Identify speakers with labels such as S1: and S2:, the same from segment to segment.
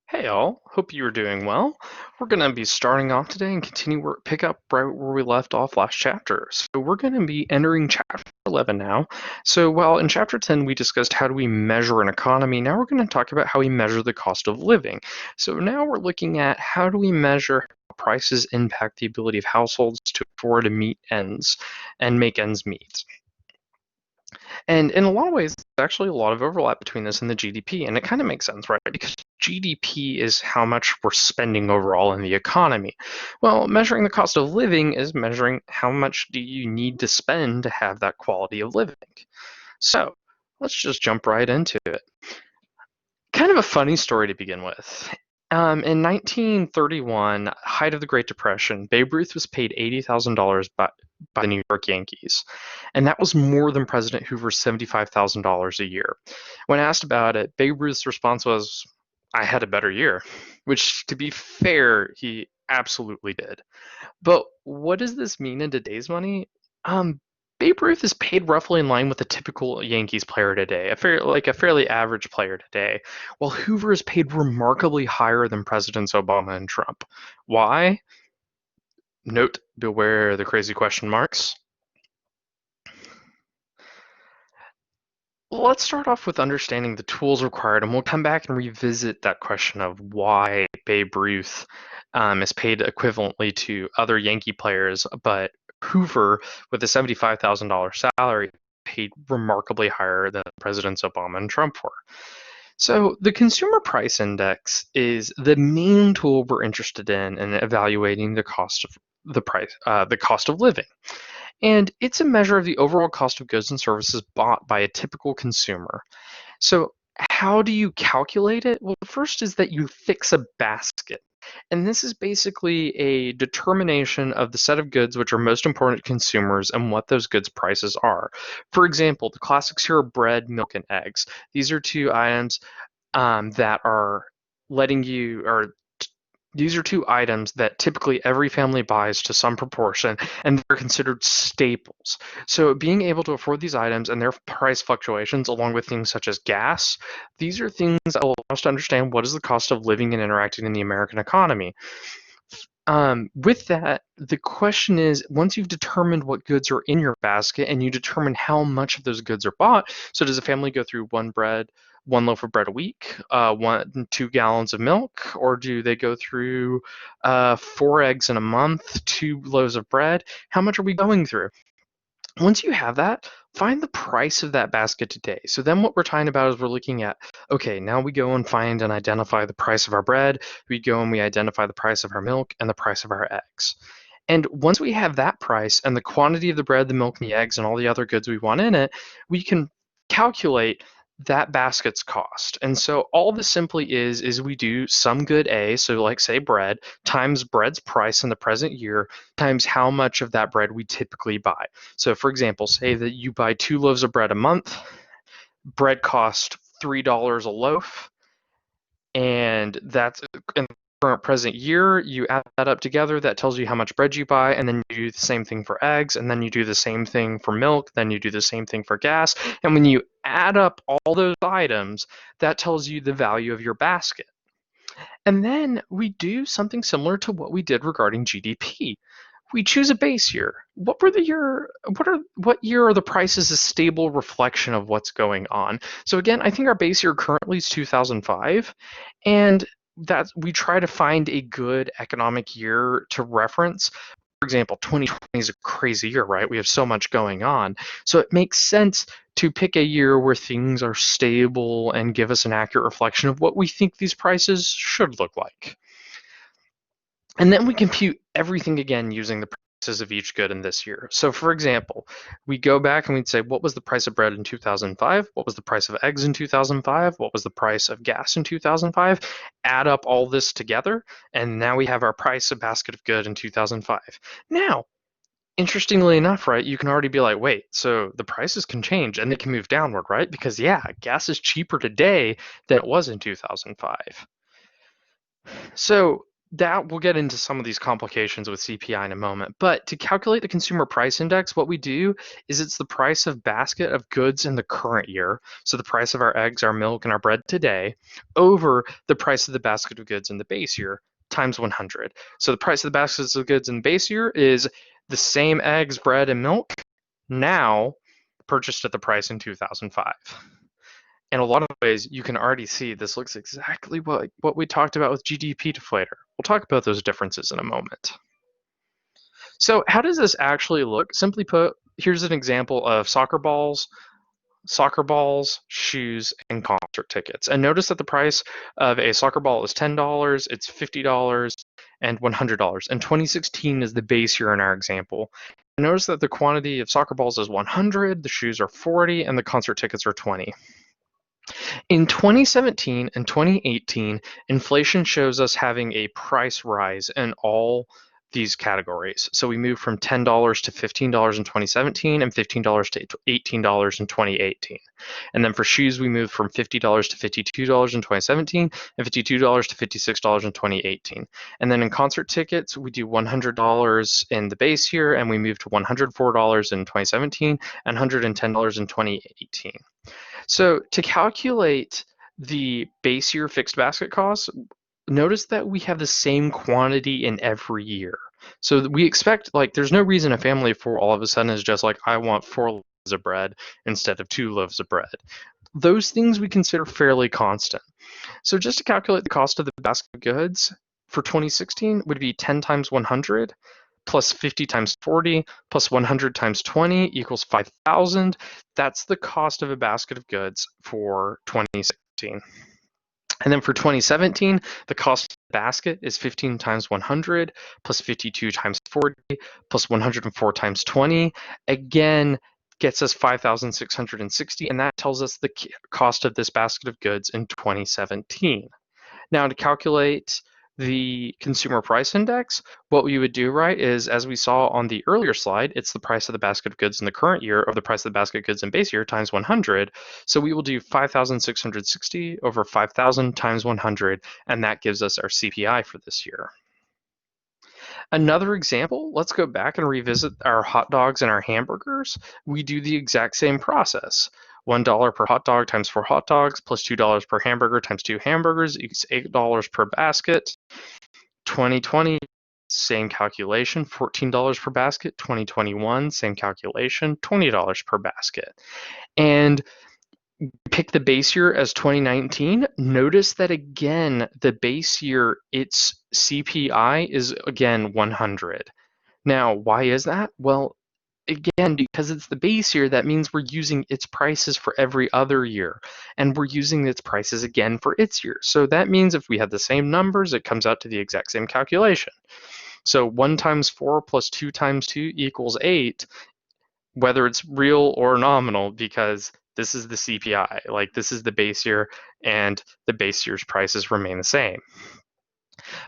S1: Hey all, hope you are doing well. We're going to be starting off today and pick up right where we left off last chapter. So we're going to be entering chapter 11 now. So while in chapter 10 we discussed how do we measure an economy, now we're going to talk about how we measure the cost of living. So now we're looking at how do we measure how prices impact the ability of households to afford to meet ends and make ends meet. And in a lot of ways, there's actually a lot of overlap between this and the GDP, and it kind of makes sense, right? Because GDP is how much we're spending overall in the economy. Well, measuring the cost of living is measuring how much do you need to spend to have that quality of living. So let's just jump right into it. Kind of a funny story to begin with. In 1931, height of the Great Depression, Babe Ruth was paid $80,000 by the New York Yankees, and that was more than President Hoover's $75,000 a year. When asked about it, Babe Ruth's response was, "I had a better year," which, to be fair, he absolutely did. But what does this mean in today's money? Babe Ruth is paid roughly in line with a typical Yankees player today, a fairly average player today, while Hoover is paid remarkably higher than Presidents Obama and Trump. Why? Note, beware the crazy question marks. Let's start off with understanding the tools required, and we'll come back and revisit that question of why Babe Ruth is paid equivalently to other Yankee players, but Hoover, with a $75,000 salary, paid remarkably higher than Presidents Obama and Trump were. So the Consumer Price Index is the main tool we're interested in evaluating the cost of the cost of living. And it's a measure of the overall cost of goods and services bought by a typical consumer. So, how do you calculate it? Well, the first is that you fix a basket. And this is basically a determination of the set of goods which are most important to consumers and what those goods' prices are. For example, the classics here are bread, milk, and eggs. These are two items that are letting you, or these are two items that typically every family buys to some proportion, and they're considered staples. So, being able to afford these items and their price fluctuations, along with things such as gas, these are things that will allow us to understand what is the cost of living and interacting in the American economy. With that, the question is once you've determined what goods are in your basket and you determine how much of those goods are bought, so does a family go through one loaf of bread a week, 2 gallons of milk, or do they go through 4 eggs in a month, 2 loaves of bread? How much are we going through? Once you have that, find the price of that basket today. So then what we're talking about is we're looking at, okay, now we go and find and identify the price of our bread. We go and we identify the price of our milk and the price of our eggs. And once we have that price and the quantity of the bread, the milk, and the eggs, and all the other goods we want in it, we can calculate that basket's cost. And so all this simply is we do some good A, so like say bread, times bread's price in the present year, times how much of that bread we typically buy. So for example, say that you buy 2 loaves of bread a month, bread cost $3 a loaf, and that's in the current present year. You add that up together, that tells you how much bread you buy, and then you do the same thing for eggs, and then you do the same thing for milk, then you do the same thing for gas. And when you add up all those items, that tells you the value of your basket. And then we do something similar to what we did regarding GDP. We choose a base year. What year are the prices a stable reflection of what's going on? So again, I think our base year currently is 2005, and that we try to find a good economic year to reference. For example, 2020 is a crazy year, right? We have so much going on. So it makes sense to pick a year where things are stable and give us an accurate reflection of what we think these prices should look like. And then we compute everything again using the prices of each good in this year. So for example, we go back and we'd say, what was the price of bread in 2005? What was the price of eggs in 2005? What was the price of gas in 2005? Add up all this together, and now we have our price of basket of good in 2005. Now, interestingly enough, right, you can already be like, wait, so the prices can change and they can move downward, right? Because yeah, gas is cheaper today than it was in 2005. So that we'll get into some of these complications with CPI in a moment. But to calculate the consumer price index, what we do is it's the price of basket of goods in the current year. So the price of our eggs, our milk, and our bread today over the price of the basket of goods in the base year times 100. So the price of the baskets of goods in the base year is the same eggs, bread, and milk now purchased at the price in 2005. In a lot of ways, you can already see this looks exactly what we talked about with GDP deflator. We'll talk about those differences in a moment. So how does this actually look? Simply put, here's an example of soccer balls, shoes, and concert tickets. And notice that the price of a soccer ball is $10, it's $50, and $100. And 2016 is the base year in our example. Notice that the quantity of soccer balls is 100, the shoes are 40, and the concert tickets are 20. In 2017 and 2018, inflation shows us having a price rise in all these categories. So we moved from $10 to $15 in 2017 and $15 to $18 in 2018. And then for shoes, we moved from $50 to $52 in 2017 and $52 to $56 in 2018. And then in concert tickets, we do $100 in the base year, and we moved to $104 in 2017 and $110 in 2018. So to calculate the base year fixed basket costs, notice that we have the same quantity in every year. So we expect, like, there's no reason a family of four all of a sudden is just like, I want 4 loaves of bread instead of 2 loaves of bread. Those things we consider fairly constant. So just to calculate the cost of the basket of goods for 2016 would be 10 times 100 plus 50 times 40 plus 100 times 20 equals 5,000. That's the cost of a basket of goods for 2016. And then for 2017, the cost of the basket is 15 times 100 plus 52 times 40 plus 104 times 20. Again, gets us 5,660, and that tells us the cost of this basket of goods in 2017. Now, to calculate the consumer price index, what we would do, right, is as we saw on the earlier slide, it's the price of the basket of goods in the current year over the price of the basket of goods in base year times 100. So we will do 5,660 over 5,000 times 100, and that gives us our CPI for this year. Another example, let's go back and revisit our hot dogs and our hamburgers. We do the exact same process. $1 per hot dog times 4 hot dogs plus $2 per hamburger times 2 hamburgers equals $8 per basket. 2020, same calculation, $14 per basket. 2021, same calculation, $20 per basket. And pick the base year as 2019. Notice that again, the base year, its CPI is again 100. Now, why is that? Well, again, because it's the base year, that means we're using its prices for every other year, and we're using its prices again for its year. So that means if we have the same numbers, it comes out to the exact same calculation. So 1 times 4 plus 2 times 2 equals 8, whether it's real or nominal, because this is the CPI, like this is the base year, and the base year's prices remain the same.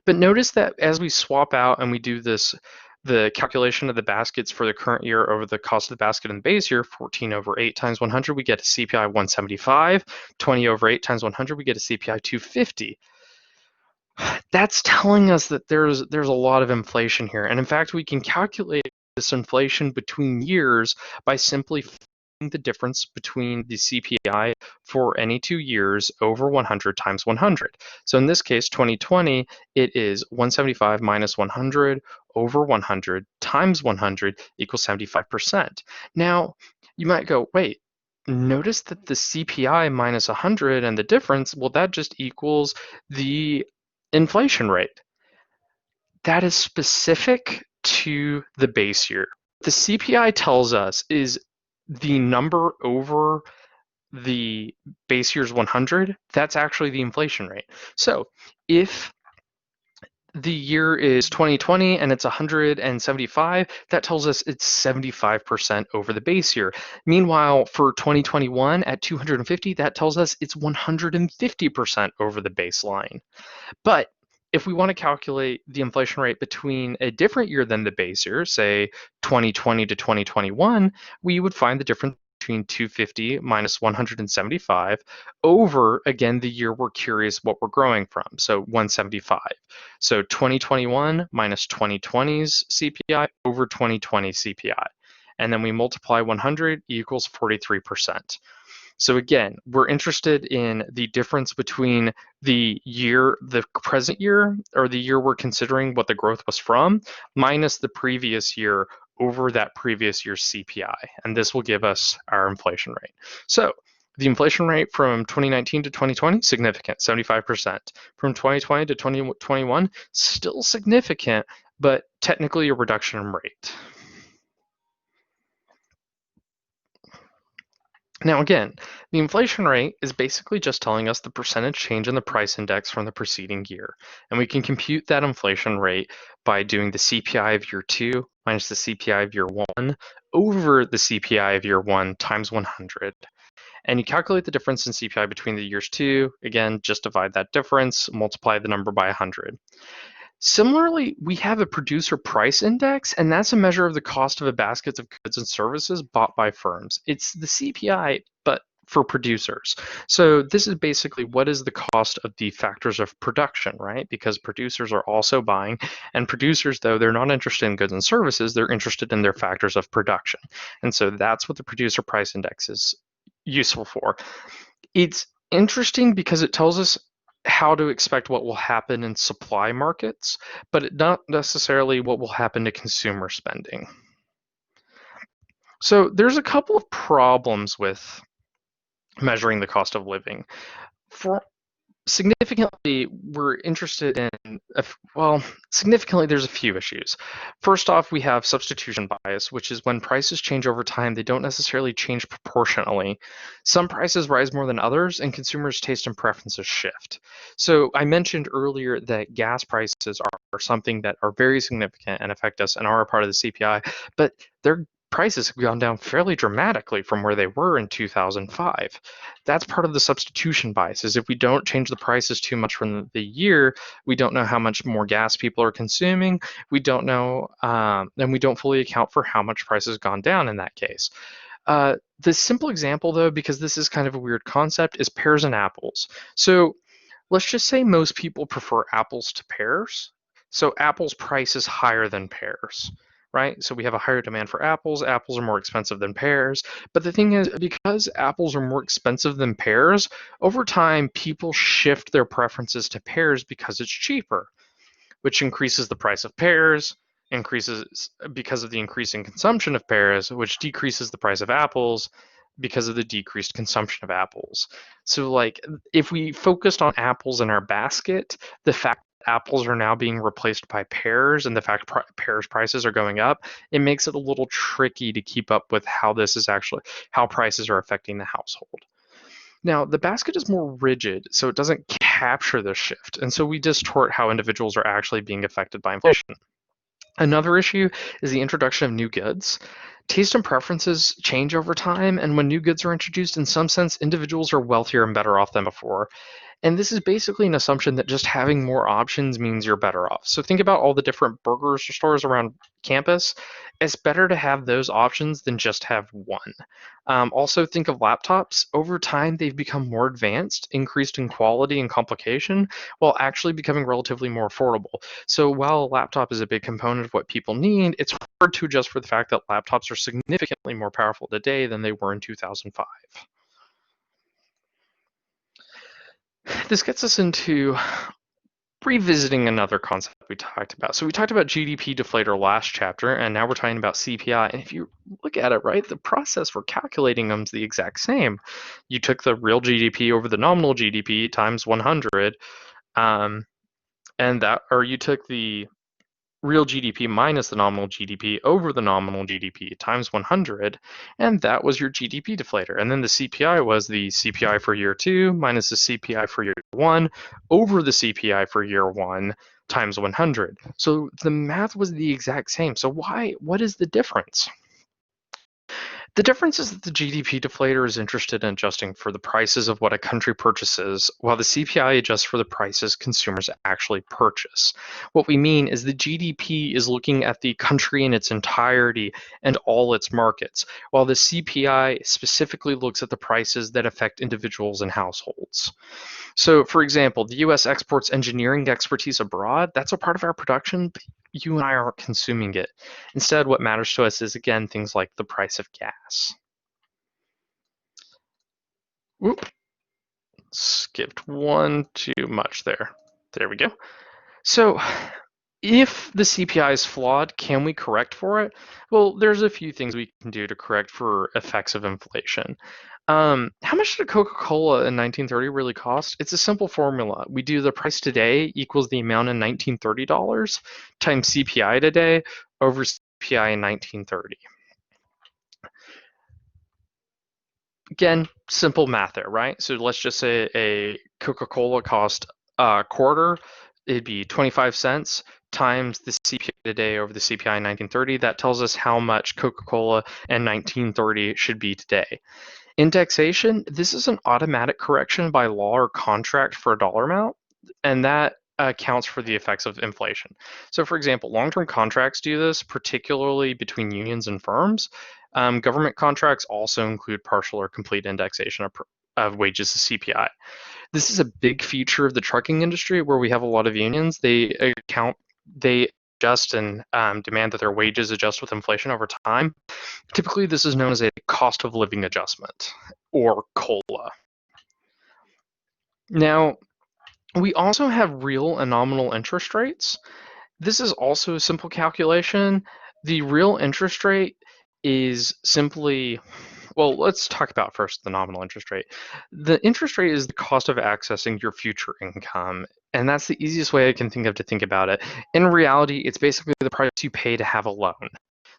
S1: But notice that as we swap out and we do this, the calculation of the baskets for the current year over the cost of the basket in the base year, 14 over 8 times 100, we get a CPI 175. 20 over 8 times 100, we get a CPI 250. That's telling us that there's a lot of inflation here. And in fact, we can calculate this inflation between years by simply finding the difference between the CPI for any 2 years over 100 times 100. So in this case, 2020, it is 175 minus 100 over 100 times 100 equals 75%. Now, you might go, wait, notice that the CPI minus 100 and the difference, well, that just equals the inflation rate. That is specific to the base year. The CPI tells us is the number over the base year's 100, that's actually the inflation rate. So if the year is 2020 and it's 175, that tells us it's 75% over the base year. Meanwhile, for 2021 at 250, that tells us it's 150% over the baseline. But if we want to calculate the inflation rate between a different year than the base year, say 2020 to 2021, we would find the difference between 250 minus 175 over, again, the year we're curious what we're growing from, so 175. So 2021 minus 2020's CPI over 2020 CPI. And then we multiply 100 equals 43%. So again, we're interested in the difference between the present year, or the year we're considering what the growth was from, minus the previous year over that previous year's CPI. And this will give us our inflation rate. So the inflation rate from 2019 to 2020, significant, 75%. From 2020 to 2021, still significant, but technically a reduction in rate. Now again, the inflation rate is basically just telling us the percentage change in the price index from the preceding year. And we can compute that inflation rate by doing the CPI of year 2 minus the CPI of year 1 over the CPI of year 1 times 100. And you calculate the difference in CPI between the years 2. Again, just divide that difference, multiply the number by 100. Similarly, we have a producer price index, and that's a measure of the cost of a basket of goods and services bought by firms. It's the CPI, but for producers. So this is basically what is the cost of the factors of production, right? Because producers are also buying, and producers, though they're not interested in goods and services, they're interested in their factors of production. And so that's what the producer price index is useful for. It's interesting because it tells us how to expect what will happen in supply markets, but not necessarily what will happen to consumer spending. So there's a couple of problems with measuring the cost of living. Significantly, we're interested in, significantly, there's a few issues. First off, we have substitution bias, which is when prices change over time, they don't necessarily change proportionally. Some prices rise more than others, and consumers' taste and preferences shift. So I mentioned earlier that gas prices are something that are very significant and affect us and are a part of the CPI, but their prices have gone down fairly dramatically from where they were in 2005. That's part of the substitution bias, is if we don't change the prices too much from the year, we don't know how much more gas people are consuming. We don't know, and we don't fully account for how much price has gone down in that case. The simple example, though, because this is kind of a weird concept, is pears and apples. So let's just say most people prefer apples to pears. So apples price is higher than pears. Right? So we have a higher demand for apples. Apples are more expensive than pears. But the thing is, because apples are more expensive than pears, over time, people shift their preferences to pears because it's cheaper, which increases the price of pears, increases because of the increasing consumption of pears, which decreases the price of apples because of the decreased consumption of apples. So like, if we focused on apples in our basket, the fact apples are now being replaced by pears, and the fact pears prices are going up, it makes it a little tricky to keep up with how prices are affecting the household. Now, the basket is more rigid, so it doesn't capture this shift, and so we distort how individuals are actually being affected by inflation. Another issue is the introduction of new goods. Taste and preferences change over time, and when new goods are introduced, in some sense, individuals are wealthier and better off than before. And this is basically an assumption that just having more options means you're better off. So think about all the different burger stores around campus. It's better to have those options than just have one. Also think of laptops. Over time, they've become more advanced, increased in quality and complication, while actually becoming relatively more affordable. So while a laptop is a big component of what people need, it's hard to adjust for the fact that laptops are significantly more powerful today than they were in 2005. This gets us into revisiting another concept we talked about. So we talked about GDP deflator last chapter, and now we're talking about CPI. And if you look at it, right, the process for calculating them is the exact same. You took the real GDP over the nominal GDP times 100, and you took the real GDP minus the nominal GDP over the nominal GDP times 100, and that was your GDP deflator. And then the CPI was the CPI for year 2 minus the CPI for year 1 over the CPI for year 1 times 100. So the math was the exact same. So what is the difference? The difference is that the GDP deflator is interested in adjusting for the prices of what a country purchases, while the CPI adjusts for the prices consumers actually purchase. What we mean is the GDP is looking at the country in its entirety and all its markets, while the CPI specifically looks at the prices that affect individuals and households. So, for example, the US exports engineering expertise abroad. That's a part of our production, but you and I aren't consuming it. Instead, what matters to us is, again, things like the price of gas. Whoop, skipped one too much there. There we go. So, if the CPI is flawed, can we correct for it? Well, there's a few things we can do to correct for effects of inflation. How much did Coca-Cola in 1930 really cost? It's a simple formula. We do the price today equals the amount in 1930 dollars times CPI today over CPI in 1930. Again, simple math there, right? So let's just say a Coca-Cola cost a quarter. It'd be 25 cents times the CPI today over the CPI in 1930. That tells us how much Coca-Cola in 1930 should be today. Indexation, this is an automatic correction by law or contract for a dollar amount, and that accounts for the effects of inflation. So, for example, long-term contracts do this, particularly between unions and firms. Government contracts also include partial or complete indexation of wages to CPI. This is a big feature of the trucking industry where we have a lot of unions. They adjust and demand that their wages adjust with inflation over time. Typically, this is known as a cost of living adjustment, or COLA. Now, we also have real and nominal interest rates. This is also a simple calculation. The real interest rate is simply, well, let's talk about first the nominal interest rate. The interest rate is the cost of accessing your future income, and that's the easiest way I can think of to think about it. In reality, it's basically the price you pay to have a loan.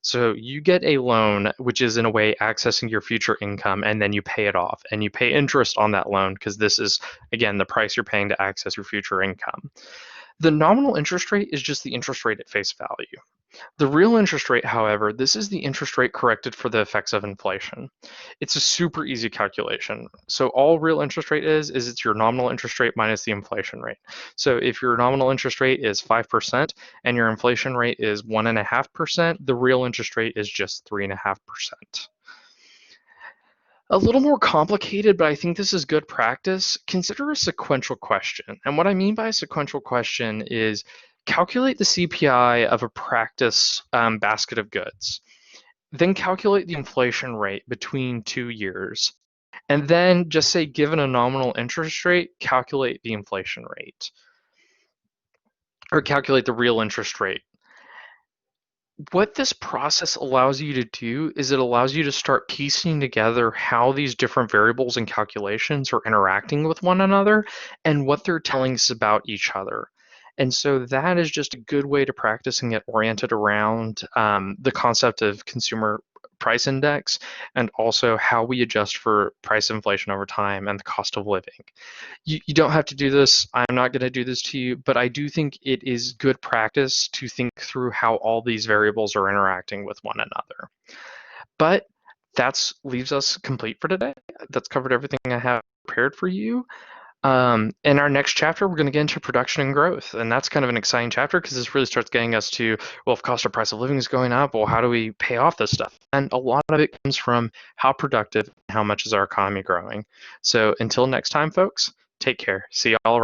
S1: So you get a loan, which is in a way accessing your future income, and then you pay it off, and you pay interest on that loan because this is, again, the price you're paying to access your future income. The nominal interest rate is just the interest rate at face value. The real interest rate, however, this is the interest rate corrected for the effects of inflation. It's a super easy calculation. So all real interest rate is it's your nominal interest rate minus the inflation rate. So if your nominal interest rate is 5% and your inflation rate is 1.5%, the real interest rate is just 3.5%. A little more complicated, but I think this is good practice. Consider a sequential question. And what I mean by a sequential question is calculate the CPI of a practice basket of goods. Then calculate the inflation rate between 2 years. And then just say, given a nominal interest rate, calculate the inflation rate. Or calculate the real interest rate. What this process allows you to do is it allows you to start piecing together how these different variables and calculations are interacting with one another and what they're telling us about each other. And so that is just a good way to practice and get oriented around the concept of consumer price index and also how we adjust for price inflation over time and the cost of living. You don't have to do this. I'm not going to do this to you, but I do think it is good practice to think through how all these variables are interacting with one another. But that leaves us complete for today. That's covered everything I have prepared for you. In our next chapter, we're going to get into production and growth. And that's kind of an exciting chapter because this really starts getting us to, well, if cost of price of living is going up, well, how do we pay off this stuff? And a lot of it comes from how productive and how much is our economy growing. So until next time, folks, take care. See y'all around.